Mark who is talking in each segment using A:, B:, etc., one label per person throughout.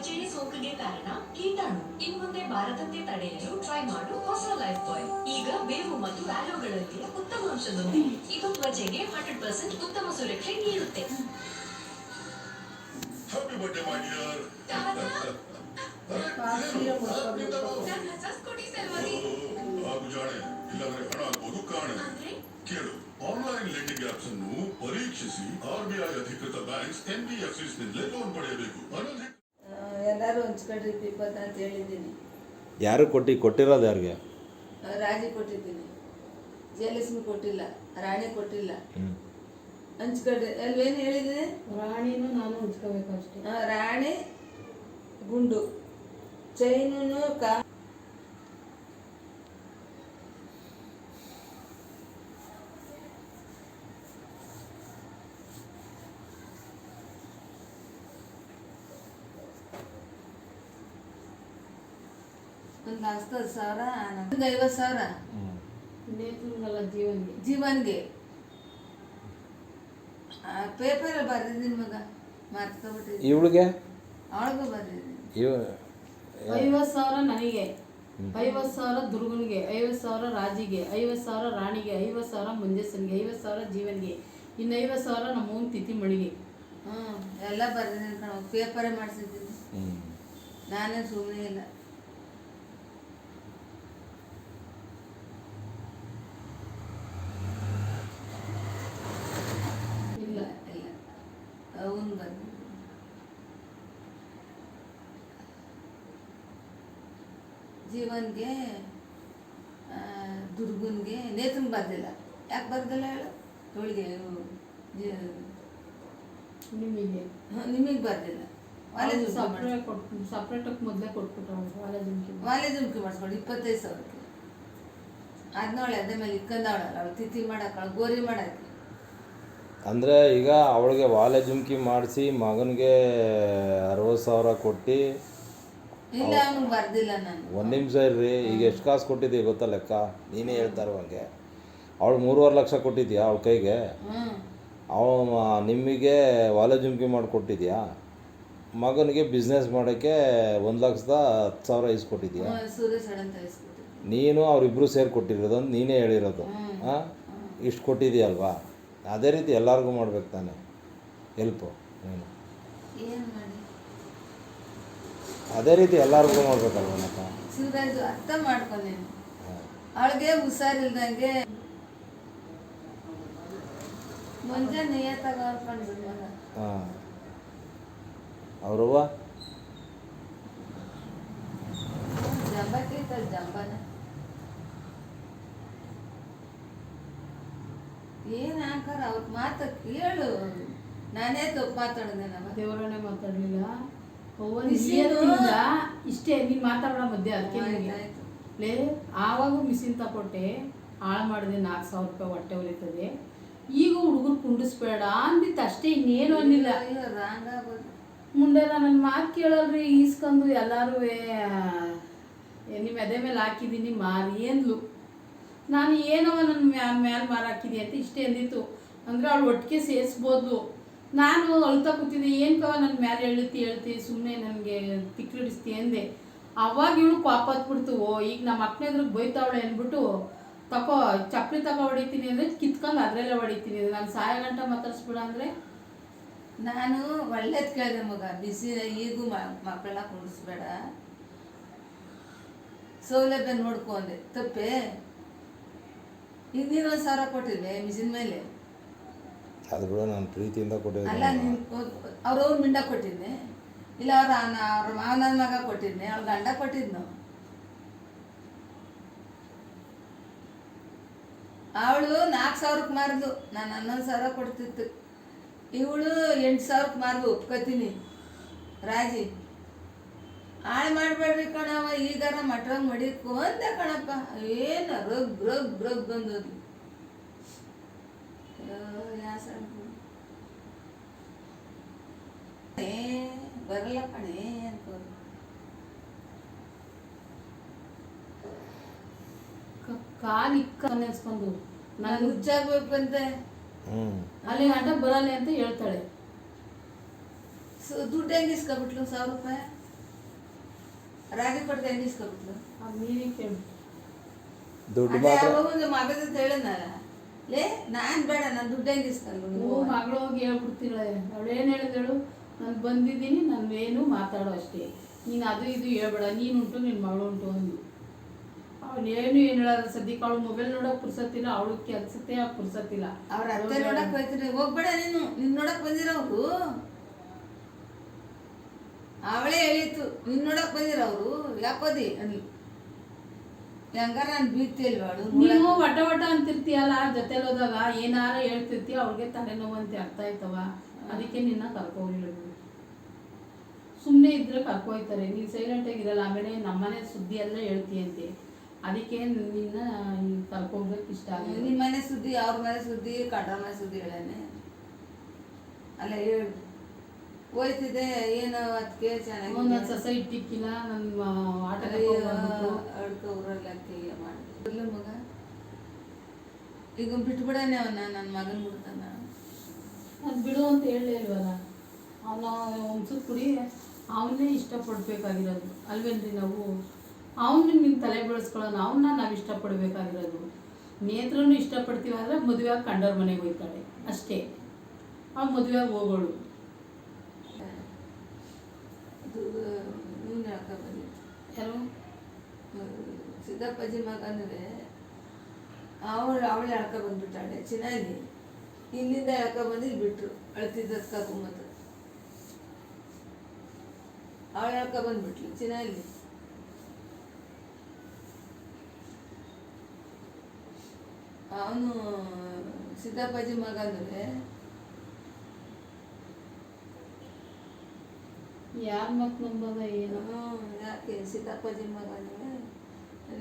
A: ತ್ವಚೆಯ ಸೋಂಕಿಗೆ ಕಾರಣ ಕೀಟಾಣು. ಇನ್ಮುಂದೆ ಬಾರದಂತೆ ತಡೆಯಲು ಟ್ರೈ ಮಾಡು ಹೊಸ ಲೈಫ್ ಬಾಯ್. ಈಗ ಬೇವು ಮತ್ತು ಆಲೋಗಳಲ್ಲಿಯ ಉತ್ತಮ ಅಂಶದೊಂದಿಗೆ ಇದು ತ್ವಚೆಗೆ 100% ಉತ್ತಮ ಸುರಕ್ಷೆ ನೀಡುತ್ತೆ.
B: Happy birthday, my dear. ಹಾಗೂ ಜಾಣೆ ಇಲ್ಲಾಂದ್ರೆ ಹಣ ಆಗೋದು ಕಾಣೆ. ಕೇಳು, ಆನ್ಲೈನ್ ಲೆಂಡಿಂಗ್ ಆಪ್ಸ್ ಅನ್ನು ಪರೀಕ್ಷಿಸಿ RBI ಅಧಿಕೃತ ಬ್ಯಾಂಕ್ಸ್ NBFCs ನಿಂದಲೇ ಲೋನ್ ಪಡೆಯಬೇಕು.
C: ಎಲ್ಲರೂ ಹಂಚ್ಕೊಳ್ರಿ ಪಿಪ್ಪತ್ ಅಂತ ಹೇಳಿದ್ದೀನಿ.
D: ಯಾರು ಕೊಟ್ಟಿರೋದು ಯಾರಿಗೆ?
C: ರಾಜಿ ಕೊಟ್ಟಿದ್ದೀನಿ, ಜಯಲಕ್ಷ್ಮಿ ಕೊಟ್ಟಿಲ್ಲ, ರಾಣಿ ಕೊಟ್ಟಿಲ್ಲ. ಹಂಚ್ಕೊಳ್ರಿ. ಅಲ್ವೇನು ಹೇಳಿದ್ದೀನಿ?
E: ರಾಣಿನೂ ನಾನು ಹಂಚ್ಕೋಬೇಕು ಅಷ್ಟೇ.
C: ರಾಣಿ ಗುಂಡು ಚೈನು ಒಂದು 10,000 50,000
E: ನೇತೃಂಗಲ್ಲ
C: ಜೀವನ್ಗೆ ಪೇಪರ್ ಬರ್ದಿದ್ದೀನಿ ಮಗ, ಮರ್ತ್ಕೊಬಿಟ್ಟಿದ್ದೀನಿ.
D: ಇವಳಿಗೆ
C: ಅವಳಿಗೂ ಬರ್ದಿದ್ದೀನಿ.
E: 50,000 ನನಗೆ, 50,000 ದುರ್ಗನಿಗೆ, 50,000 ರಾಜಿಗೆ, 50,000 ರಾಣಿಗೆ, 50,000 ಮಂಜೇಶನ್ಗೆ, 50,000 ಜೀವನ್ಗೆ, ಇನ್ನು 50,000 ನಮ್ಮ ಓನ್ ತಿಥಿ ಮಣಿಗೆ.
C: ಎಲ್ಲ ಬರ್ದಿದ್ದೀನಿ ಕಣ, ಪೇಪರೇ ಮಾಡಿಸಿದ್ದೀನಿ. ನಾನೇ ಸುಮ್ಮನೆ ಇಲ್ಲ. ಇಲ್ಲ ಇಲ್ಲ ಅವನು ಬಂದು ಜೀವನ್ಗೆ ದುರ್ಗನ್ಗೆ ನೇತ್ರನ್ ಬರ್ದಿಲ್ಲ. ಯಾಕೆ ಬರ್ದಿಲ್ಲ ಹೇಳು? ಇವಳಿಗೆ ನಿಮಗೆ ಬರ್ದಿಲ್ಲ.
E: ಸಪ್ರೇಟಾಗಿ ಮೊದಲೇ ಕೊಟ್ಬಿಟ್ರು.
C: ವಾಲೆ ಜುಮ್ಕಿ ಮಾಡಿಸ್ಕೊಂಡು 25,000ಕ್ಕೆ ಅದನ್ನವಳೆ ಅದೇ ಮೇಲೆ ಇಕ್ಕಂದವಳಲ್ಲ ಅವಳು ತಿಥಿ ಮಾಡಕ್ಕೆ, ಅವಳು ಗೋರಿ ಮಾಡಕ್ಕೆ.
D: ಅಂದರೆ ಈಗ ಅವಳಿಗೆ ವಾಲೆ ಜುಮ್ಕಿ ಮಾಡಿಸಿ ಮಗನಿಗೆ 60,000 ಕೊಟ್ಟು.
C: ಇಲ್ಲ ಅವನಿಗೆ ಬರ್ದಿಲ್ಲ ನಾನು.
D: ಒಂದು ನಿಮಿಷ ಇರ್ರಿ. ಈಗ ಎಷ್ಟು ಕಾಸು ಕೊಟ್ಟಿದ್ದೀಯ ಗೊತ್ತಾ ಲೆಕ್ಕ? ನೀನೇ ಹೇಳ್ತಾ ಇರುವಂಗೆ ಅವಳು 3.5 ಲಕ್ಷ ಕೊಟ್ಟಿದ್ಯಾ ಅವಳ ಕೈಗೆ? ನಿಮಗೆ ವಾಲೆ ಜುಮ್ಕಿ ಮಾಡಿ ಕೊಟ್ಟಿದ್ಯಾ? ಮಗನಿಗೆ ಬಿಸ್ನೆಸ್ ಮಾಡೋಕ್ಕೆ 1,10,000 ಇಸ್ಕೊಟ್ಟಿದ್ಯಾ?
C: ಸುರೇಶ್ ಅಂತ ಇಸ್ಕೊಟ್ಟಿದ್ದೆ.
D: ನೀನು ಅವರಿಬ್ಬರು ಸೇರಿ ಕೊಟ್ಟಿರೋದು ಅಂತ ನೀನೇ ಹೇಳಿರೋದು. ಇಷ್ಟು ಕೊಟ್ಟಿದೆಯಲ್ವಾ? ಅದೇ ರೀತಿ ಎಲ್ಲರಿಗೂ ಮಾಡ್ಬೇಕು ತಾನೆ ಹೆಲ್ಪು. ನೀನು
C: ಏನು ಮಾಡಿ
D: ಅದೇ ರೀತಿ ಎಲ್ಲರಿಗೂ ಮಾಡ್ಬೇಕಲ್ವನಪ್ಪ.
C: ಶಿವರಾಜು ಅರ್ಥ ಮಾಡ್ಕೊಂಡೇನು. ಅವಳಿಗೆ ಹುಷಾರಿಲ್ದಂಗೆ ಮುಂಜೆ ನಿಯತ್ತಾಗ ಹೊರ್ಕೊಂಡು ಮಗ.
D: ಹಾಂ ಅವ್ರವ್ವ
C: ಜಂಬಕ್ಕೆ ಜಂಬನ ಏನು ಹಾಕಾರ ಅವ್ರ ಮಾತು ಕೇಳು. ನಾನೇ ತಪ್ಪು ಮಾತಾಡಿದೆ. ನಮ್ಮ
E: ದೇವರನ್ನೇ ಮಾತಾಡಲಿಲ್ಲ. ಇಷ್ಟೇ ನೀನು ಮಾತಾಡೋ ಮಧ್ಯೆ. ಅದಕ್ಕೆ ಲೇ ಆವಾಗೂ ಮಿಷಿನ್ ತಗೊಟ್ಟೆ, ಹಾಳು ಮಾಡಿದೆ. 4,000 ರೂಪಾಯಿ ಹೊಟ್ಟೆ ಹೊಲಿತದೆ. ಈಗ ಹುಡುಗರು ಕುಂಡಿಸ್ಬೇಡ ಅಂದಿತ್ತು ಅಷ್ಟೇ, ಇನ್ನೇನು ಅನ್ನಿಲ್ಲ.
C: ರಾಂಗ್ ಆಗೋದು
E: ಮುಂದೆ ನನ್ನ ಮಾತು ಕೇಳಲ್ರಿ. ಈಸ್ಕೊಂಡು ಎಲ್ಲರೂ ನಿಮ್ಮ ಎದೆ ಮೇಲೆ ಹಾಕಿದ್ದೀನಿ ಮಾರಿ ಅಂದ್ಲು. ನಾನು ಏನವ ನನ್ನ ಮ್ಯಾಲೆ ಮಾರು ಹಾಕಿದೆ ಅಂತ ಇಷ್ಟೇ ಅಂದಿತ್ತು. ಅಂದರೆ ಅವಳು ಒಟ್ಟಿಗೆ ಸೇರಿಸ್ಬೋದು. ನಾನು ಅಳ್ತಾ ಕೂತಿದ್ದೆ, ಏನು ಕವ ನನ್ನ ಮೇಲೆ ಹೇಳ್ತಿ ಸುಮ್ಮನೆ ನನಗೆ ತಿಕ್ಕಿಡಿಸ್ತಿ ಅಂದೆ. ಅವಾಗ ಇವಳು ಪಾಪ ಹತ್ಬಿಡ್ತು. ಈಗ ನಮ್ಮ ಅಕ್ಕನ ಎದುರಿಗೆ ಬೈತಾವಳೆ ಅಂದ್ಬಿಟ್ಟು ತಗೋ ಚಪ್ಪಲಿ ತಗೋ ಹೊಡಿತೀನಿ ಅಂದರೆ ಕಿತ್ಕೊಂಡು ಅದರಲ್ಲೇ ಹೊಡಿತೀನಿ. ನಾನು ಸಾಯ ಗಂಟ ಮಾತಾಡಿಸ್ಬಿಡ ಅಂದರೆ
C: ನಾನು ಒಳ್ಳೇದು ಕೇಳಿದೆ ಮಗ. ಬಿಸಿ ಈಗೂ ಮಕ್ಕಳನ್ನ ಕುಂಡಿಸ್ಬೇಡ, ಸೌಲಭ್ಯ ನೋಡ್ಕೊ ಅಂದೆ. ತಪ್ಪೆ? ಈಗ ನೀನು 1,000 ಕೊಟ್ಟಿದ್ದೆ ಮಿಷಿನ್ ಮೇಲೆ.
D: ಅದು ಕೂಡ ನಾನು ಪ್ರೀತಿಯಿಂದ ಕೊಟ್ಟಿದ್ದೆ.
C: ಅಲ್ಲ ನೀನು ಅವ್ರವ್ರ ಮಿಂಡ ಕೊಟ್ಟಿದ್ದೆ, ಇಲ್ಲ ಅವ್ರ ಮಾವನ ಮಗ ಕೊಟ್ಟಿದ್ನೆ, ಅವ್ರ ಗಂಡ ಕೊಟ್ಟಿದ್ನು. ಅವಳು 4,000ಕ್ಕೆ ಮಾರಿದ್ಲು, ನಾನು 11,000 ಕೊಡ್ತಿತ್ತು. ಇವಳು 8,000ಕ್ಕೆ ಮಾರ್ದು ಒಪ್ಕೋತೀನಿ. ರಾಜಿ ಹಾಳು ಮಾಡಬೇಡ್ರಿ ಕಣವ, ಈಗಾರ ಮಟ್ರಾಗ ಮಡಿಕು ಅಂದೆ ಕಣಪ್ಪ. ಏನು ರಗ್ ರಗ್ ರಗ್ ಬಂದದ್ದು. ಬರಲ್ಲ ಕಣೆ ಅನ್ಕೋದು.
E: ಕಾಲು ಇಕ್ಕ ನೆನೆಸ್ಕೊಂಡು
C: ನಾನು ಹುಚ್ಚಾಗ್ಬೇಕಂತೆ.
E: ಅಲ್ಲಿ ಗಂಟ ಬರಲ್ಲ ಅಂತ ಹೇಳ್ತಾಳೆ.
C: ದುಡ್ಡು ಹೆಂಗೆ ಇಸ್ಕೊಬಿಟ್ಲು? 1,000 ರೂಪಾಯಿ ರಾಗಿ ಕೊಡ್ದೆ ಹೆಂಗೆ ಇಸ್ಕೊಬಿಟ್ಲು
E: ಅದು ನೀನೇ ಕೇಳು.
D: ದುಡ್ಡು
C: ಅದೇ
D: ಮಾತ್ರ
C: ಯಾವಾಗ ಒಂದು ಮಗದ ಹೇಳಿದ್ನಲ್ಲ ಲೇ ನಾನು ಬೇಡ ನಾನು ದುಡ್ಡು ಹೆಂಗೆ ಇಸ್ಕೊಂಡು
E: ನೀವು ಮಗಳು ಹೋಗಿ ಹೇಳ್ಬಿಡ್ತಿಲ್ಲ. ಅವಳೇನು ಹೇಳಿದಳು, ನಾನು ಬಂದಿದ್ದೀನಿ, ನಾನು ಏನು ಮಾತಾಡೋ ಅಷ್ಟೇ, ನೀನು ಅದು ಇದು ಹೇಳ್ಬೇಡ, ನೀನುಂಟು ನಿನ್ನ ಮಗಳು ಉಂಟು ಅಂದು. ಅವಳು ಏನು ಹೇಳೋದು ಸದ್ಯಕ್ಕೆ ಅವಳು ಮೊಬೈಲ್ ನೋಡೋಕೆ ಪುರ್ಸತ್ತಿಲ್ಲ, ಅವಳು ಕೆಲಸಕ್ಕೆ ಪುರ್ಸತ್ತಿಲ್ಲ.
C: ಅವ್ರ ಅತ್ತೆ ನೋಡಕ್ ಹೋಯ್ತೀನಿ ಹೋಗ್ಬೇಡ ನಿನ್ ನೋಡಕ್ ಬಂದಿರೋರು ಅವಳೇ ಹೇಳಿತ್ತು ನಿನ್ ನೋಡಕ್ ಬಂದಿರೋರು ಯಾಕೋದಿ ಅನ್ಲಿ ಹೆಂಗಾರ ನಾನು ಬೀಗ್ತಿ ಅಲ್ವಾ ಅವಳು
E: ನೀವು ವಟ ವಟ ಅಂತಿರ್ತೀಯಲ್ಲ ಜೊತೆಲಿ ಹೋದಾಗ ಏನಾರ ಹೇಳ್ತಿರ್ತೀಯ, ಅವ್ಳಿಗೆ ತಲೆನೋವು ಅಂತ ಅರ್ಥ ಆಯ್ತವ, ಅದಕ್ಕೆ ನಿನ್ನ ಕರ್ಕೋಗಿಲ್ಲ. ಸುಮ್ಮನೆ ಇದ್ರೆ ಕರ್ಕೋಯ್ತಾರೆ, ನೀನು ಸೈಲೆಂಟಾಗಿರಲ್ಲ, ಆಮೇಲೆ ನಮ್ಮನೆ ಸುದ್ದಿ ಎಲ್ಲ ಹೇಳ್ತೀಯಂತೆ, ಅದಕ್ಕೆ ನಿನ್ನ ಕರ್ಕೋಗ್ಬೇಕು ಇಷ್ಟ ಆಗಿದೆ.
C: ನಿಮ್ಮ ಮನೆ ಸುದ್ದಿ ಅವ್ರ ಮನೆ ಸುದ್ದಿ ಕಡ ಮನೆ ಸುದ್ದಿ ಹೇಳನೆ ಅಲ್ಲ ಹೇಳು ಹೋಯ್ತಿದೆ ಏನು ಅದಕ್ಕೆ ಚೆನ್ನಾಗಿ
E: ಒಂದೊಂದು ಸಸ ಇಟ್ಟಿಕ್ಕಿಲ್ಲ, ನನ್ನ ಆಟ
C: ಅಡ್ಕ ಊರಲ್ಲಿ ಅಕ್ಕಿಗೆ ಮಾಡಿ ಮಗ ಈಗ ಬಿಟ್ಬಿಡನೆ ಅವನ್ನ ನನ್ನ ಮಗನ ಬಿಡ್ತಾನ
E: ಅದು ಬಿಡು ಅಂತ ಹೇಳಲೇ ಇಲ್ವಲ್ಲ. ಅವನ ಒಂದ್ಸತ್ ಕುಡಿ ಅವನ್ನೇ ಇಷ್ಟಪಡ್ಬೇಕಾಗಿರೋದು ಅಲ್ವೇನ್ರಿ ನಾವು. ಅವನ್ನ ನಿನ್ನ ತಲೆ ಬೆಳೆಸ್ಕೊಳ್ಳೋಣ, ಅವನ್ನ ನಾವು ಇಷ್ಟಪಡಬೇಕಾಗಿರೋದು. ನೇತ್ರನೂ ಇಷ್ಟಪಡ್ತೀವಿ ಆದರೆ ಮದುವೆಯಾಗಿ ಕಂಡವ್ರ ಮನೆಗೆ ಹೋಗ್ತಾಳೆ ಅಷ್ಟೇ, ಅವ್ನು ಮದುವೆಯಾಗಿ ಹೋಗೋಳು.
C: ನೀನು ಹೇಳ್ಕ ಬಂದಿತ್ತು
E: ಯಾರು
C: ಸಿದ್ದಪ್ಪಾಜಿ ಮಗ ಅಂದರೆ ಅವಳು ಎಳ್ಕ ಬಂದ್ಬಿಟ್ಟಾಳೆ ಚೆನ್ನಾಗಿ, ಇಲ್ಲಿಂದ ಎಳ್ಕ ಬಂದು ಇಲ್ಲಿ ಬಿಟ್ರು ಅಳ್ತಿದ್ದಕ್ಕ ಗುಮ್ಮತ್ತು ಅವಳು ಎಳ್ಕ ಬಂದ್ಬಿಟ್ಲು ಚೆನ್ನಾಗಿ. ಅವನು ಸಿದ್ದಪ್ಪಾಜಿ ಮಗ ಅಂದರೆ
E: ಯಾರ ಮತ್ ನಂಬೋದ ಏನು.
C: ಯಾಕೆ ಸಿದ್ದಪ್ಪಾಜಿ ಮಗ ಅಂದರೆ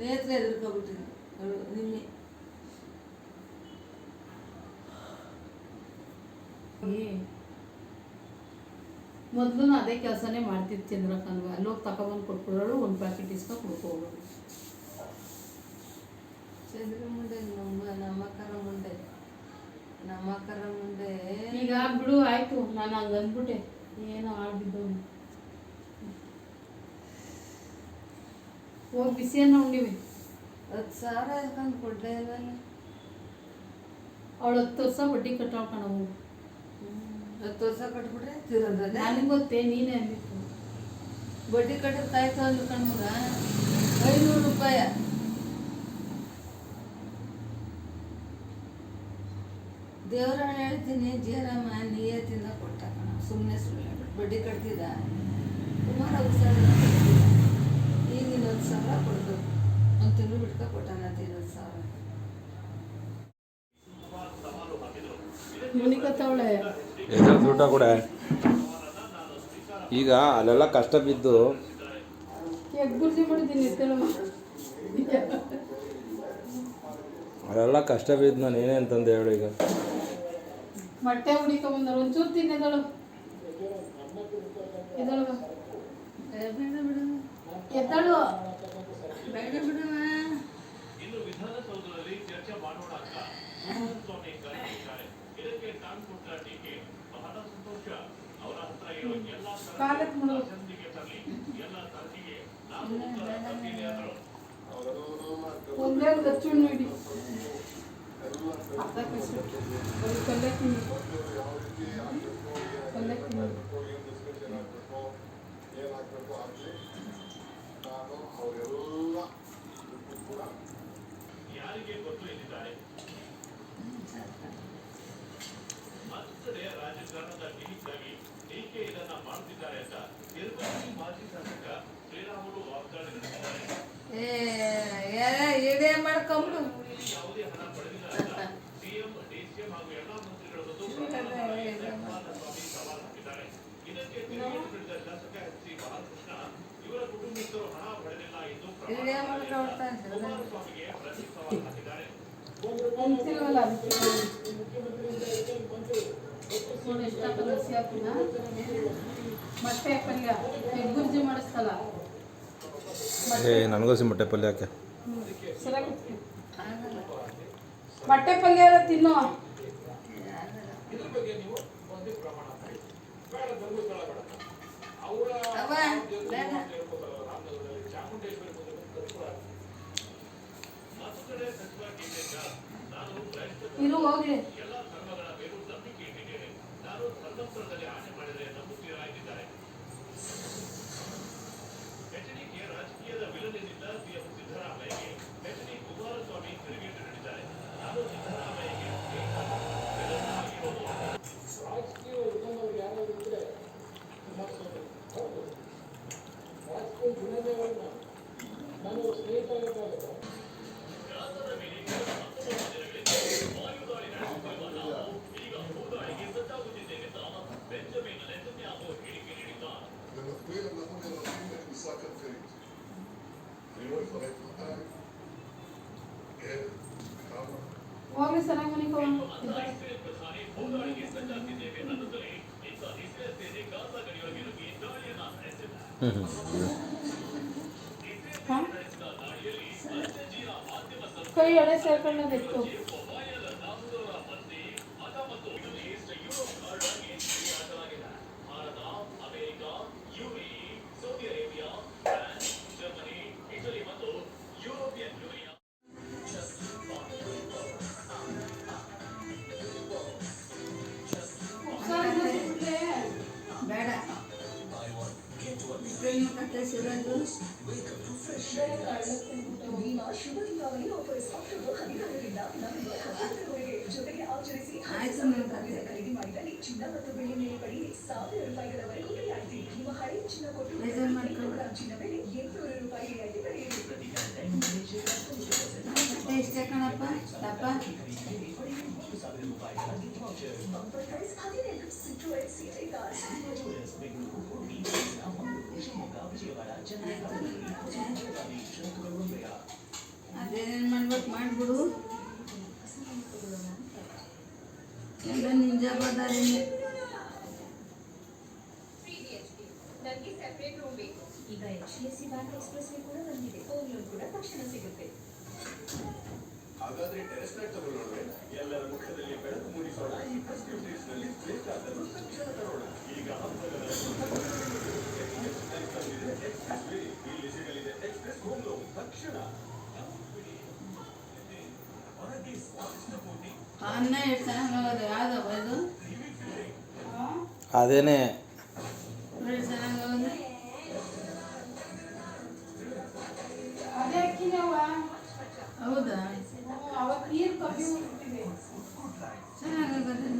C: ನೇತ್ರ ಎದುರ್ಕೊಬಿಟ್ಟಿದ್ಲು ಅವಳು ನಿನ್ನೆ.
E: ಮೊದಲು ಅದೇ ಕೆಲಸನೇ ಮಾಡ್ತಿತ್ತು ಚಂದ್ರಕ್ಕನ್ವ, ಅಲ್ಲೋಗಿ ತಗೊಬಂದು ಕೊಟ್ಬಿಡೋಳು, ಒಂದು ಪ್ಯಾಕೆಟ್ ಇಸ್ಕೊಂಡು ಕೊಡ್ಕೋಬೋದು.
C: ಚಂದ್ರ ಮುಂದೆ ನಮ್ಮ ಅಕ್ಕರ ಮುಂದೆ
E: ಈಗ ಬಿಡು ಆಯ್ತು, ನಾನು ಹಂಗೆ ಅಂದ್ಬಿಟ್ಟೆ, ಏನೋ ಆಗ್ಬಿದ್ದು. ಹೋಗಿ ಬಿಸಿಯನ್ನು ಉಂಡಿವಿ.
C: 10,000 ಇಸ್ಕೊಂಡು ಕೊಡ್ಲೇ ಇಲ್ವಲ್ಲ.
E: ಅವಳು 10 ವರ್ಷ ಬಡ್ಡಿ ಕಟ್ಟೋಳು ಕಣವು.
C: 10 ವರ್ಷ ಕಟ್ಬಿಟ್ರೆ ತಿರೋದ್ರೆ
E: ನನಗೆ ಗೊತ್ತೇ, ನೀನೇ ಅಂದಿತ್ತು.
C: ಬಡ್ಡಿ ಕಟ್ಟೋದು ಕಾಯ್ತು ಅಂದು ಕಣ್ಮಗ 500 ರೂಪಾಯಿ. ದೇವ್ರ ಹೇಳ್ತೀನಿ ಜೀರಮ್ಮ ನಿಯತ್ತಿಂದ ಕೊಟ್ಟ ಕಣ, ಸುಮ್ಮನೆ ಸುಳ್ಳು ಬಡ್ಡಿ ಕಟ್ತಿದ್ದ ಕುಮಾರ ಉತ್ಸವ ಈಗ 1,000 ಕೊಡ್ಬೇಕು, ಒಂದು ತಿಂಗಳು ಬಿಟ್ಕ ಕೊಟ್ಟಾನಂತ 1,000.
E: ಮುನಿಕತ್ತವಳೆ
D: ಎದುರು ಊಟ ಕೂಡ ಈಗ ಅಲ್ಲೆಲ್ಲ ಕಷ್ಟ ಬಿದ್ದು
E: ಎಗ್ ಬುರ್ಜಿ ಮಾಡಿದ್ದೀನಿ ಎತ್ತೇಳಮ್ಮ.
D: ಅಲ್ಲೆಲ್ಲ ಕಷ್ಟ ಬಿದ್ದು ನಾನು ಏನೇ ಅಂತಂದು ಹೇಳು. ಈಗ
E: ಮೊಟ್ಟೆ ಹುಡಿಕೊಂಬಂದರು, ಒಂಚೂರು ತಿನ್ನೆದಳು ಎದಳು
C: ಬೇಡ ಬಿಡು
E: ಎದ್ದಳು.
C: ಬೇಡ ಬಿಡುವ.
F: ಇನ್ನು ವಿಧಾನಸೌಧದಲ್ಲಿ ಚರ್ಚೆ ಮಾಡೋಣ ಅಂತ ಕುಮಾರಸ್ವಾಮಿ ಕರೆದಿದ್ದಾರೆ. ಇದಕ್ಕೆ ಟಾಂಗ್ ಕೊಟ್ಟ ಟೀಕೆ ಬಹಳ ಸಂತೋಷ. ಅವರ ಹತ್ರ ಇರೋ ಎಲ್ಲ
E: ಕಾಲಕ್ಕೆ ಮುಳು
F: ಸಂದಿಗೆ ತರಲಿ, ಎಲ್ಲ ತರಲಿಗೆ ನಾನು ಉತ್ತರ ತರ್ತೀನಿ ಅಂದರು.
E: ಒಂದೇ ಗಚ್ಚುಣ್ಣು ಇಡಿ ಅರ್ಧ ಕಸು ಬರೀ ಪಲ್ಯ ತಿನ್ನಿ, ಪಲ್ಯ ತಿನ್ನಿ.
F: ಯಾರಿಗೆ ಗೊತ್ತು ಎಂದಿದ್ದಾರೆ. ಮತ್ತೆ ರಾಜಕಾರಣದ ಗಿಮಿಕ್ಕಾಗಿ ಟೀಕೆ ಇದನ್ನ ಮಾಡುತ್ತಿದ್ದಾರೆ ಅಂತ ತಿರುಪತಿ ಮಾಜಿ ಶಾಸಕ ಶ್ರೀರಾಮುಲು ವಾಗ್ದಾಳಿ ನಡೆಸಿದ್ದಾರೆ.
C: ಇಡೇ ಮಾಡ್ಕೊಂಬಿಡು.
F: ಯಾವುದೇ ಹಣ ಪಡೆದಿಲ್ಲ ಅಂತ ಸಿಎಂ, ಡಿಸಿಎಂ ಹಾಗೂ ಎಲ್ಲಾ ಮಂತ್ರಿಗಳ ಬಂದು ಕುಮಾರಸ್ವಾಮಿ ಸವಾಲ್ ಹಾಕಿದ್ದಾರೆ. ಇದಕ್ಕೆ ತಿರುಗೇಟು ನೀಡಿದ ಶಾಸಕ ಎಚ್.ಸಿ. ಬಾಲಕೃಷ್ಣ ಇವರ ಕುಟುಂಬಸ್ಥರು ಹಣ ಪಡೆದಿಲ್ಲ ಎಂದು ಕುಮಾರಸ್ವಾಮಿಗೆ ಪ್ರತಿ ಸವಾಲ್ ಹಾಕಿದ್ದಾರೆ.
E: ಅಂತಿಲ್ವಲ್ಲ ಅದಕ್ಕೆ ನೋಡಿ ಎಷ್ಟೊಂದು ಹಸಿ ಹಾಕಿನ ಮೊಟ್ಟೆ ಪಲ್ಯ ಎಗ್ ಬುರ್ಜಿ ಮಾಡಿಸ್ತಲ್ಲ.
D: ನನಗೋಸಿ ಮೊಟ್ಟೆ ಪಲ್ಯ ಹಾಕಿ
E: ಸರಿಯಾಗಿ ಮೊಟ್ಟೆ ಪಲ್ಯ ಎಲ್ಲ ತಿನ್ನೋ.
C: ಅವ್ವ ಬೇಡ
E: ಹೋಗ್ಲಿ.
F: ಎಲ್ಲ ಧರ್ಮಗಳ ಮೇಲೂ ನಂಬಿಕೆ ಇಟ್ಟಿದ್ದೇನೆ. ನಾನು ಧರ್ಮಸ್ಥಳದಲ್ಲಿ ಆಣೆ ಮಾಡಿದರೆ ನಂಬುತ್ತೀರಾ ಎಂದಿದ್ದಾರೆ. ಎಚ್ಡಿಕೆ ರಾಜಕೀಯದ ವಿಲನಿಂದ ಸಿಎಂ ಸಿದ್ದರಾಮಯ್ಯಗೆ ಎಚ್ಡಿ ಕುಮಾರಸ್ವಾಮಿ ತಿರುಗೇಟು ನೀಡಿದ್ದಾರೆ. ನಾನು ಸಿದ್ದರಾಮಯ್ಯಗೆ ವಿಲನ್ ಆಗಿರೋದು
G: ರಾಜಕೀಯ ಉದ್ಯಮಗಳು ಯಾರು ಇದ್ರೆ ರಾಜಕೀಯ ಗುಣಗಳನ್ನ ನಾನು ಸ್ನೇಹಿತರಾಗಿದ್ದಾಗ
F: ಗ್ರಾಸದ ಮೇಲೆ ಕಳೆದ 19 ದಿನಗಳಿಂದ ವಾಯುದಾಳಿ ನಡೆಸುತ್ತಿರುವ ನಾವು ಈಗ ಭೂದಾಳಿಗೆ ಸಜ್ಜಾಗುತ್ತಿದ್ದೇವೆ ಅಂತ ಬೆಂಜಮಿನ್ ನೆತನ್ಯಾಹು ಹೇಳಿಕೆ ನೀಡಿದ್ದಾರೆ.
B: لما كبير لهم الرسول بساكن فريد يروح فريد مكان جاهز كامل
E: ಹೋಗ್ಲಿ ಚೆನ್ನಾಗಿ ಮನಿಕೋ.
F: ಇಸ್ರೇಲ್ ಪ್ರಧಾನಿ ಭೂದಾಳಿಗೆ ಸಜ್ಜಾಗ್ತಿದ್ದೇವೆ ಅನ್ನುತ್ತಲೇ ಈಗ ಇಸ್ರೇಲ್ ಸೇನೆ ಗಾಜಾ ಗಡಿಯೊಳಗೆ ನುಗ್ಗಿ ದಾಳಿಯನ್ನ ನಡೆಸಿದ್ದಾರೆ. ಇಸ್ರೇಲ್ ನಡೆಸಿದ ದಾಳಿಯಲ್ಲಿ ಅಲ್ ಜಜೀರಾ ಮಾಧ್ಯಮ
E: ಕೈ ಎಳೆ ಸೇರ್ಕೊಳ್ಳೋದಿತ್ತು.
F: ಮೊಬೈಲ್ 400 ಮಂದಿ ಹತ ಮತ್ತು ಮಿಡಲ್ ಈಸ್ಟ್ ಯುರೋಪ್ ಕಾರ್ಡ್ಗೆ ಹಾಕಲಾಗಿದೆ. Bharat, America, UAE, Saudi Arabia, France, Germany, Italy ಮತ್ತು ಯುರೋಪಿಯನ್ ಯೂನಿಯನ್
C: ಬೇಡ ಕತೆ ಸಿಗೋದು ಆಯ್ತು ನನ್ನ ಕತೆ ಬೇಜಾರು ಮಾಡ್ಕೊಂಡು ಕತೆ ಇಷ್ಟೇ ಕಣಪ್ಪ ತಪ್ಪ ಅದೇನೇನು ಮಾಡ್ಬೇಕು ಮಾಡಿಬಿಡು ಎಲ್ಲ ನಿಂಜ ಬದಾರೇನೆ
A: ನನಗೆ ಸೆಪರೇಟ್ ರೂಮ್ ಬೇಕು. ಈಗ HDFC ಬ್ಯಾಂಕ್ ಎಕ್ಸ್‌ಪ್ರೆಸ್ ವೇ ಕೂಡ ಬಂದಿದೆ. ಹೋಮ್ ಲೋನ್ ಕೂಡ ತಕ್ಷಣ ಸಿಗುತ್ತೆ.
B: ಹಾಗಾದ್ರೆ ಟೆರೆಸ್ ಫ್ಲಾಟ್ ತಗೊಳ್ಳೋಣ. ಎಲ್ಲರ ಮುಖದಲ್ಲಿ ಬೆಳಕು ಮೂಡಿಸೋಣ. ಈ ಫೆಸ್ಟಿವ್ ಡೇಸ್ ನಲ್ಲಿ ಬೇಕಾದನ್ನು ತಕ್ಷಣ ತರೋಣ. ಈಗ ಇಲ್ಲಿ ಸಿಗಲಿದೆ ಎಕ್ಸ್‌ಪ್ರೆಸ್ ಹೋಮ್ ಲೋನ್ ತಕ್ಷಣ.
C: ಅನ್ನ ಎಷ್ಟು ಚೆನ್ನಾಗಿ ಯಾವ್ದವ ಇದು
D: ಅದೇನೇ
C: ನೋಡಿ ಚೆನ್ನಾಗಿ
E: ಅದೇ ಅಕ್ಕಿನವ.
C: ಹೌದಾ
E: ಅವತ್ತು ನೀರು ಕಮ್ಮಿ ಹೋಗ್ಬಿಟ್ಟಿದೆ.
C: ಚೆನ್ನಾಗಾಗತ್ತೆ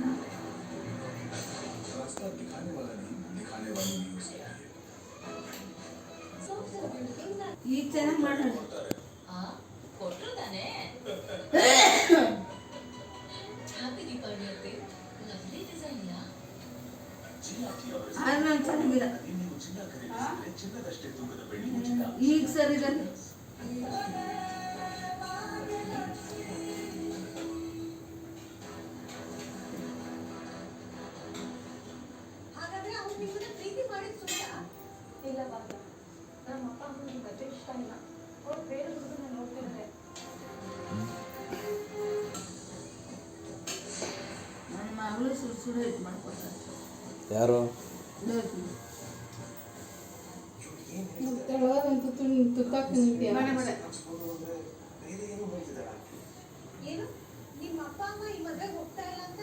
B: रास्ता दिखाने वाला नहीं दिखाने वाली भी हो सकती है.
C: ಈಗ ಚೆನ್ನಾಗಿ ಮಾಡೋಣ
A: ಕೊಟ್ಟರು ತಾನೇ. ಹ್ಯಾಪಿ ದೀಪಾವಳಿ ಅತ್ತೆ. ಲವ್ಲಿ ಡಿಸೈನ್ ಇಲ್ಲ.
C: ಆದ್ರೆ ನಾನು ಚೆನ್ನಾಗಿಲ್ಲ ಈಗ ಸರಿ ಇರಲ್ಲ
A: ಹಾಗಾದ್ರೆ ಅವ್ರು ನಿಮ್ಮನ್ನ ಪ್ರೀತಿ ಮಾಡಿದ್ ಸುಳ್ಳ? ಇಲ್ಲ ಬಾಬಾ, ನಮ್ಮ ಅಪ್ಪ ಅಮ್ಮನಿಗೆ ಮದುವೆ ಇಷ್ಟ ಇಲ್ಲ. ಅವ್ರು ಬೇರೆ ಹುಡುಗನ ನೋಡ್ತಿದ್ದಾರೆ.
C: ನನ್ನ ಮಗಳು ಸುಡು ಸುಡು ಇದು ಮಾಡ್ಕೊತಾರೆ
D: ಯಾರು
E: ತೆಳವಾದಂತೂ ತುತ್ತಾಕ್ ನಿಂತೀಯ.
A: ಏನು ನಿಮ್ಮ ಅಪ್ಪ ಅಮ್ಮ ಈ ಮದ್ವೆಗೆ ಹೋಗ್ತಾ ಇಲ್ಲ ಅಂತ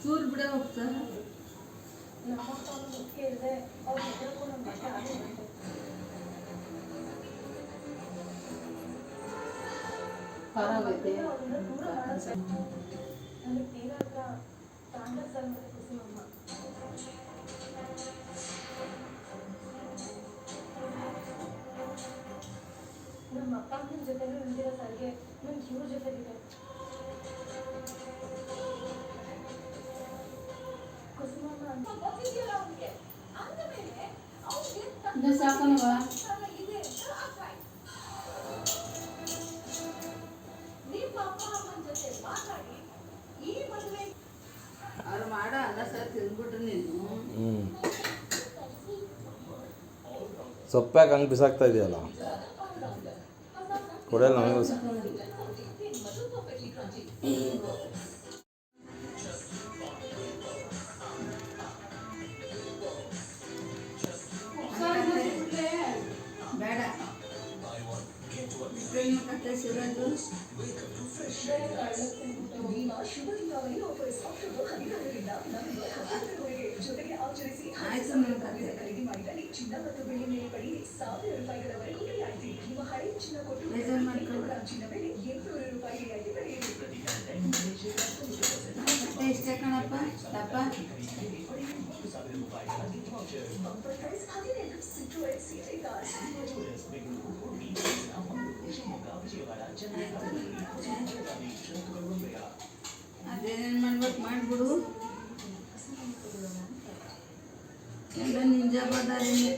C: ಚೂರು ಬಿಡ ಹೋಗ್ತಾರೆ
A: ನಮ್ಮ ಅಪ್ಪ ಅಮ್ಮ ಕೇಳಿದೆ. ಅವ್ರು ಹೆದರ್ಕೊ ನಮ್ಮ ಮಗ ಆಗುತ್ತೆ.
E: ಪರವಾಗೈತೆ.
A: ನನಗೆ ತೀರಾ ಹತ್ರ ಕಾಂಗ್ರೆಸ್ ಅಲ್ಲಿ ಕುಸುಮಮ್ಮ. ನಮ್ಮ ಅಪ್ಪ ಅಮ್ಮನ ಜೊತೆನೂ ಇಲ್ದಿರೋ ಸರ್ಗೆ ನಮ್ಗೆ ಇವ್ರ ಜೊತೆಗಿದೆ. ಕುಸುಮಮ್ಮ ಅಂತ ಗೊತ್ತಿದೆಯಲ್ಲ ಅವ್ನಿಗೆ. ಅಂದಮೇಲೆ ಅವ್ನಿಗೆ
E: ಇನ್ನು ಸಾಕನವ.
A: ಇದೆ ಅಂತ ಅರ್ಥ ಆಯ್ತು. ನಿಮ್ಮ ಅಪ್ಪ ಅಮ್ಮನ ಜೊತೆ ಮಾತಾಡಿ ಈ ಮದುವೆ
C: ಅವ್ರು ಮಾಡೋ ಅನ್ನ ಸರ್ ತಿಂದ್ಬಿಟ್ರು ನೀನು
D: ಸೊಪ್ಪ್ಯಾಕೆ ಹಂಗೆ ಬಿಸಾಕ್ತಾ ಇದೆಯಲ್ಲ ಕೊಡಲ್ಲ ನಮಗೂ
C: ಬೇಡ ಕತೆ ಕತೆ ಶಿರೋದು ಆಯ್ತು ನನ್ನ ಕತೆ ಬೇಜಾರು ಮಾಡ್ಕೊಬೇಡ ಕತೆ ಇಷ್ಟ ಕಣಪ್ಪ ದಪ್ಪ ಅದೇನೇನು ಮಾಡ್ಬೇಕು ಮಾಡಿಬಿಡು ಎಲ್ಲ ನಿಂಜ ಬದಾರಿನೇ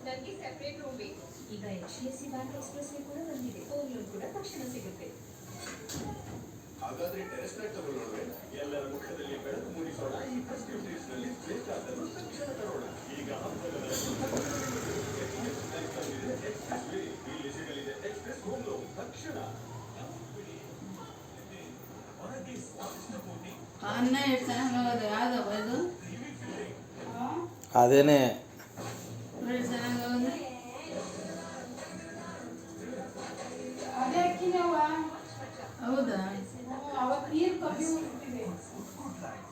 A: ನನಗೆ ಸೆಪರೇಟ್ ರೂಮ್ ಬೇಕು. ಈಗ HDFC ಬ್ಯಾಂಕ್ ಎಕ್ಸ್‌ಪ್ರೆಸ್ ವೇ ಕೂಡ ಬಂದಿದೆ. ಹೋಮ್ ಲೋನ್ ಕೂಡ ತಕ್ಷಣ ಸಿಗುತ್ತೆ.
B: ಹಾಗಾದ್ರೆ ಟೆರೆಸ್ ಫ್ಲಾಟ್ ತಗೊಳ್ಳೋಣ. ಎಲ್ಲರ ಮುಖದಲ್ಲಿ ಬೆಳಕು ಮೂಡಿಸೋಣ. ಈ ಫೆಸ್ಟಿವ್ ಡೇಸ್ ನಲ್ಲಿ ಬೇಕಾದನ್ನು ತಕ್ಷಣ ತರೋಣ. ಈಗ ಹಬ್ಬಗಳ ಎಕ್ಸ್‌ಪ್ರೆಸ್ ವೇ ಇಲ್ಲಿ ಸಿಗಲಿದೆ. ಎಕ್ಸ್‌ಪ್ರೆಸ್ ಹೋಮ್ ಲೋನ್ ತಕ್ಷಣ. ಹೊರಗೆ ಸ್ವಾದಿಷ್ಟ ಪೂರ್ತಿ
C: ಅನ್ನ ಎಷ್ಟು ಚೆನ್ನಾಗಿ ಯಾವ್ದವ ಇದು
D: ಅದೇನೇ
C: ನೋಡಿ ಚೆನ್ನಾಗಿ
E: ಅದೇ ಅಕ್ಕಿನವ
C: ಹೌದಾ
E: ಅವತ್ತು ನೀರು ಕಮ್ಮಿ ಹೋಗ್ಬಿಟ್ಟಿದೆ.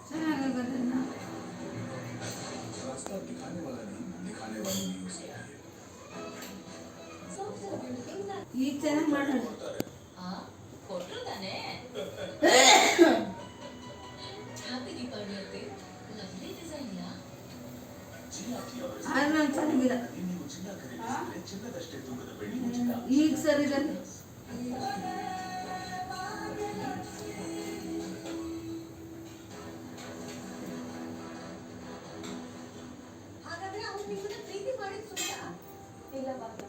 C: ಚೆನ್ನಾಗಾಗತ್ತೆ
B: रास्ता दिखाने वाला नहीं, दिखाने वाली नहीं हो सकती है।
C: ಈಗ ಚೆನ್ನಾಗಿ ಮಾಡೋಣ
A: ಕೊಟ್ರು ತಾನೇ. ಹ್ಯಾಪಿ ದೀಪಾವಳಿ ಅತ್ತೆ. ಲವ್ಲಿ ಡಿಸೈನ್ ಯಾ.
C: ಆದ್ರೆ ನಾನು ಚೆನ್ನಾಗಿಲ್ಲ ಈಗ ಸರಿ ಇರಲ್ಲ
A: ಹಾಗಾದ್ರೆ ಅವ್ರು ನಿಮ್ಮನ್ನ ಪ್ರೀತಿ ಮಾಡಿದ ಸುಳ್ಳ? ಇಲ್ಲ ಬಾಬಾ,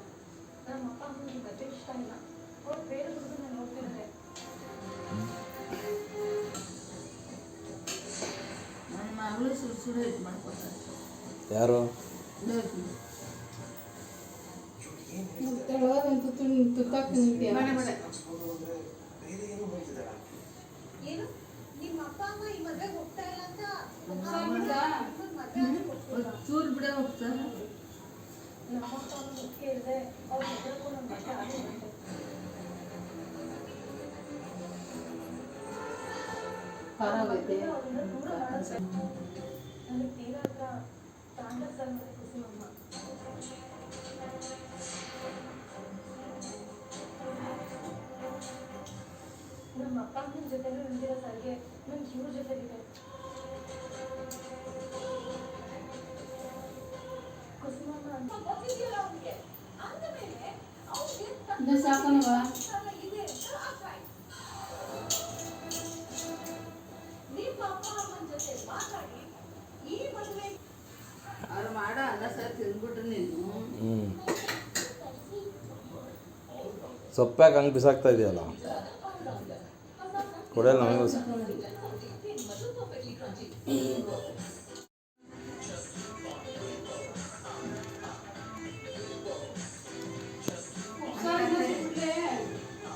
A: ನಮ್ಮ ಅಪ್ಪ ಅಮ್ಮನಿಗೆ ಮದುವೆ ಇಷ್ಟ ಇಲ್ಲ. ಅವ್ರು ಬೇರೆ ಹುಡುಗನ ನೋಡ್ತಿದ್ದಾರೆ.
C: ನನ್ನ ಮಗಳು ಸುಡು ಇದು ಮಾಡ್ಕೊತಾರೆ
D: ಯಾರು
E: ತೆಳಗಂತೂ ತುತ್ತಾಕ್ ನಿಂತ್ಯಾ?
A: ಏನು ನಿಮ್ಮ ಅಪ್ಪ ಅಮ್ಮ ಈ ಮದುವೆಗೆ ಹೋಗ್ತಾ ಇಲ್ಲ ಅಂತ
C: ಚೂರು ಬಿಡ ಹೋಗ್ತಾರೆ
A: ನಮ್ಮ ಅಪ್ಪ ಅಮ್ಮ ಕೇಳಿದೆ. ಅವ್ರು ಹೆದರ್ಕೊಂಡು ನಮ್ಮ ಮದುವೆ ಆಗಿರುತ್ತೆ.
E: ಖರಾಬೈತೆ.
A: ನನಗೆ ತೀರಾ ಹತ್ರ ತಾಂಡ ಸರ್ ಕುಸುಮಮ್ಮ. ನಮ್ಮ ಅಪ್ಪ ಅಮ್ಮನ ಜೊತೆನೂ ನಿಂತಿರೋ ಸರ್ಗೆ ನಂಗೆ ಇವ್ರ ಜೊತೆಗಿದೆ. ಕುಸುಮಮ್ಮ ಅಂತ ಗೊತ್ತಿದೆಯಲ್ಲ ಅವ್ನಿಗೆ. ಅಂದಮೇಲೆ ಅವ್ನಿಗೆ
E: ಇದು ಸಾಕನವ
A: ಇದೆ ಅಂತ ಅರ್ಥ ಆಯ್ತು. ನಿಮ್ಮ ಅಪ್ಪ ಅಮ್ಮನ ಜೊತೆ ಮಾತಾಡಿ ಈ ಮದುವೆ
C: ಅವ್ರು ಮಾಡೋ ಅನ್ನ ಸರ್ ತಿಂದ್ಬಿಟ್ರು ನೀನು
D: ಸೊಪ್ಪ್ಯಾಕೆ ಹಂಗೆ ಬಿಸಾಕ್ತಾ ಇದೆಯಲ್ಲ ಕೊಡಲ್ಲ ನಮಗೆ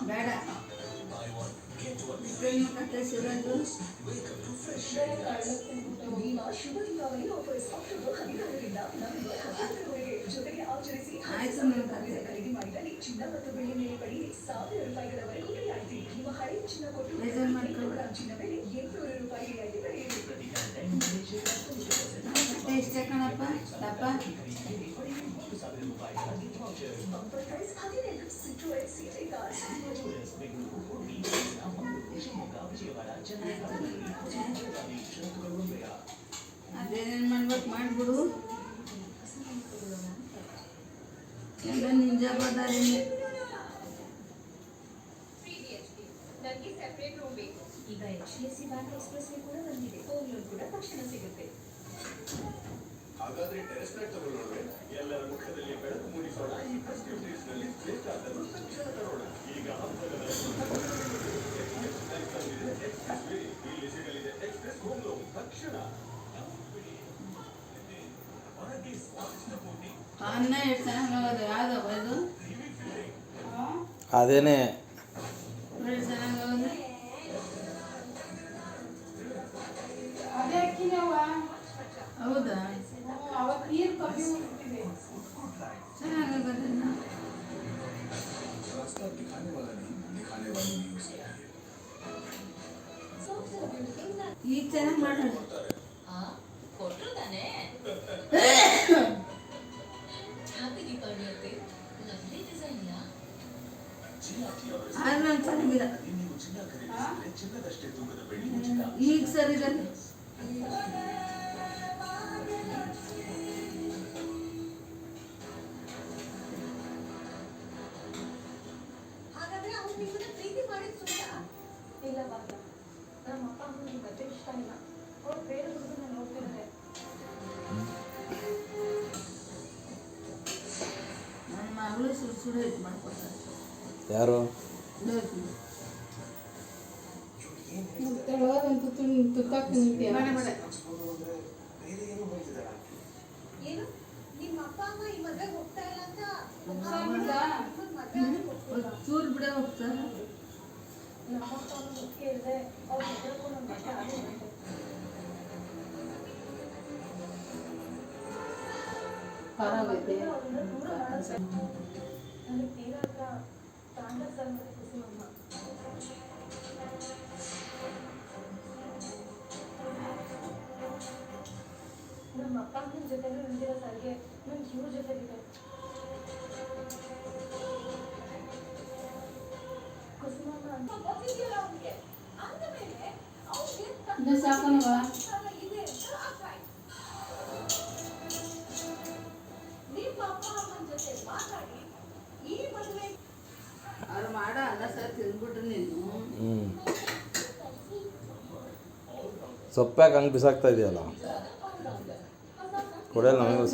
C: ಬೇಡ ಕತೆ ಶಿರೋದು ಆಯ್ತು ನನ್ನ ಕತೆ ಬೇಜಾರು ಮಾಡ್ಕೊಬೇಡ ಕತೆ ಇಷ್ಟ ಕಣಪ್ಪ ದಪ್ಪ ಅದೇನೇನು ಮಾಡ್ಬೇಕು ಮಾಡಿಬಿಡು ಎಲ್ಲ ನಿಂಜ ಬದಾರಿನೇ
A: ನನಗೆ ಸೆಪರೇಟ್ ರೂಮ್ ಬೇಕು. ಈಗ HDFC ಬ್ಯಾಂಕ್ ಎಕ್ಸ್‌ಪ್ರೆಸ್ ವೇ ಕೂಡ ಬಂದಿದೆ. ಹೋಮ್ ಲೋನ್ ಕೂಡ ತಕ್ಷಣ ಸಿಗುತ್ತೆ.
B: ಹಾಗಾದ್ರೆ ಟೆರೆಸ್ ಫ್ಲಾಟ್ ತಗೊಳ್ಳೋಣ. ಎಲ್ಲರ ಮುಖದಲ್ಲಿ ಬೆಳಕು ಮೂಡಿಸೋಣ. ಈ ಫೆಸ್ಟಿವ್ ಡೇಸ್ ನಲ್ಲಿ ಬೇಕಾದನ್ನು ತಕ್ಷಣ ತರೋಣ. ಈಗ ಹಬ್ಬಗಳ ಎಕ್ಸ್‌ಪ್ರೆಸ್ ವೇ ಇಲ್ಲಿ ಸಿಗಲಿದೆ. ಎಕ್ಸ್‌ಪ್ರೆಸ್ ಹೋಮ್ ಲೋನ್ ತಕ್ಷಣ. ಹೊರಗೆ ಸ್ವಾದಿಷ್ಟ ಪೂರ್ತಿ
C: ಅನ್ನ ಎಷ್ಟು ಚೆನ್ನಾಗಿ ಯಾವ್ದವ ಇದು
D: ಅದೇನೇ
C: ನೋಡಿ ಚೆನ್ನಾಗಿ
E: ಅದೇ ಅಕ್ಕಿನವ
C: ಹೌದಾ
E: ಅವತ್ತು ನೀರು ಕಮ್ಮಿ ಹೋಗ್ಬಿಟ್ಟಿದೆ.
C: ಚೆನ್ನಾಗಾಗತ್ತೆ
H: रास्ता दिखाने वाला नहीं, दिखाने वाली नहीं हो सकती है।
C: ಈಗ ಚೆನ್ನಾಗಿ ಮಾಡೋಣ.
A: ಕೊಟ್ರು ತಾನೇ ಹ್ಯಾಪಿ ದೀಪಾವಳಿ ಅತ್ತೆ. ಲವ್ಲಿ ಡಿಸೈನ್ ಯಾ
C: ಆದ್ರೆ ನಾನು ಚೆನ್ನಾಗಿಲ್ಲ.
H: ನೀವು ಚಿನ್ನ ಖರೀದಿಸಿದ್ರೆ ಚಿನ್ನದಷ್ಟೇ ತೂಕದ ಬೆಳ್ಳಿ ಉಚಿತ.
C: ಈಗ ಸರಿ ಇದೆ.
A: ಹಾಗಾದ್ರೆ ಅವ್ರು ನಿಮ್ಮನ್ನ ಪ್ರೀತಿ ಮಾಡಿದ್ ಸುಳ್ಳ?
I: ಇಲ್ಲ ಬಾಗ ನಮ್ಮ ಅಪ್ಪ ಅಮ್ಮನಿಗೆ ಮದುವೆ ಇಷ್ಟ ಇಲ್ಲ. ಅವ್ರು ಬೇರೆ ಹುಡುಗನ ನೋಡ್ತಿದ್ದಾರೆ.
C: ನನ್ನ ಮಗಳು ಸುಡು ಸುಡು ಇದು ಮಾಡ್ಕೊಡ್ತಾರೆ.
D: ಯಾರು?
E: ತುತ್ತಾಕ್ ನಿಂತೀಯ
A: ಏನು ನಿಮ್ಮ ಅಪ್ಪ ಅಮ್ಮ ಈ ಮದ್ವೆಗೆ ಹೋಗ್ತಾ ಇಲ್ಲ ಅಂತ
C: ಚೂರು ಬಿಡ ಹೋಗ್ತಾರೆ.
I: ನಮ್ಮ ಅಪ್ಪ ಅಮ್ಮ ಮುಖ್ಯ ಇಲ್ಲದೆ ಅವ್ರು ಹೆದರ್ಕು ನಮ್ಮ ಮಗ ಆಗುತ್ತೆ.
E: ಖರಾಬೈತೆ.
I: ಅವ್ರನ್ನ ದೂರ ಮಾಡೋದು ನನಗೆ ತೀರಾ ಹತ್ರ ತಾಂಡಸ್ ಅಂದ್ರೆ ಕುಸುಮಮ್ಮ. ನಮ್ಮ ಅಪ್ಪ ಅಮ್ಮನ ಜೊತೆನೂ ನಿಂತಿರೋ ಸಾರಿಗೆ ನಮ್ಗೆ ಇವ್ರ ಜೊತೆಗಿದೆ. ಕುಸುಮಮ್ಮ ಅಂತ
A: ಗೊತ್ತಿದೆಯಲ್ಲ ಅವ್ನಿಗೆ. ಅಂದಮೇಲೆ ಅವ್ನಿಗೆ
E: ಇನ್ನು ಸಾಕಲ್ವಾ?
A: ಇದೆ ಅಂತ ಅರ್ಥ ಆಯ್ತು. ನಿಮ್ಮ ಅಪ್ಪ ಅಮ್ಮನ ಜೊತೆ ಮಾತಾಡಿ ಈ ಮದುವೆ
C: ಅವ್ರು ಮಾಡೋ ಅನ್ನ ಸಾರು ತಿಂದ್ಬಿಟ್ರೆ ನೀನು
D: ಸೊಪ್ಪ್ಯಾಕೆ ಹಂಗೆ ಬಿಸಾಕ್ತಾ ಇದೆಯಲ್ಲ, ಕೊಡಲ್ಲ ನಮಗೂ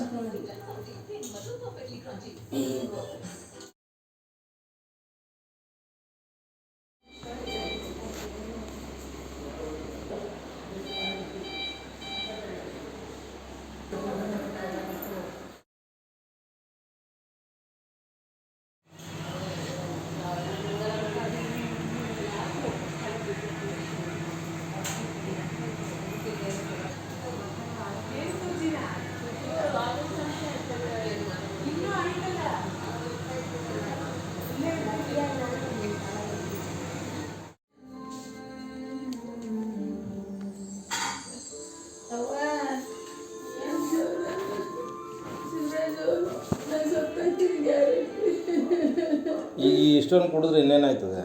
D: ಈಗ ಇಷ್ಟೊಂದು ಕುಡಿದ್ರೆ ಇನ್ನೇನಾಯ್ತದೆ?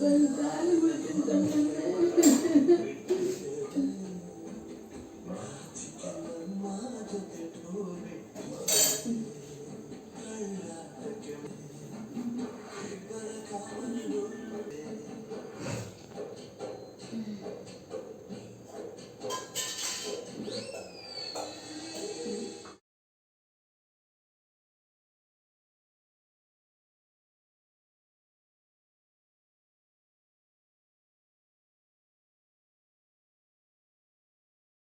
C: ಬಂದು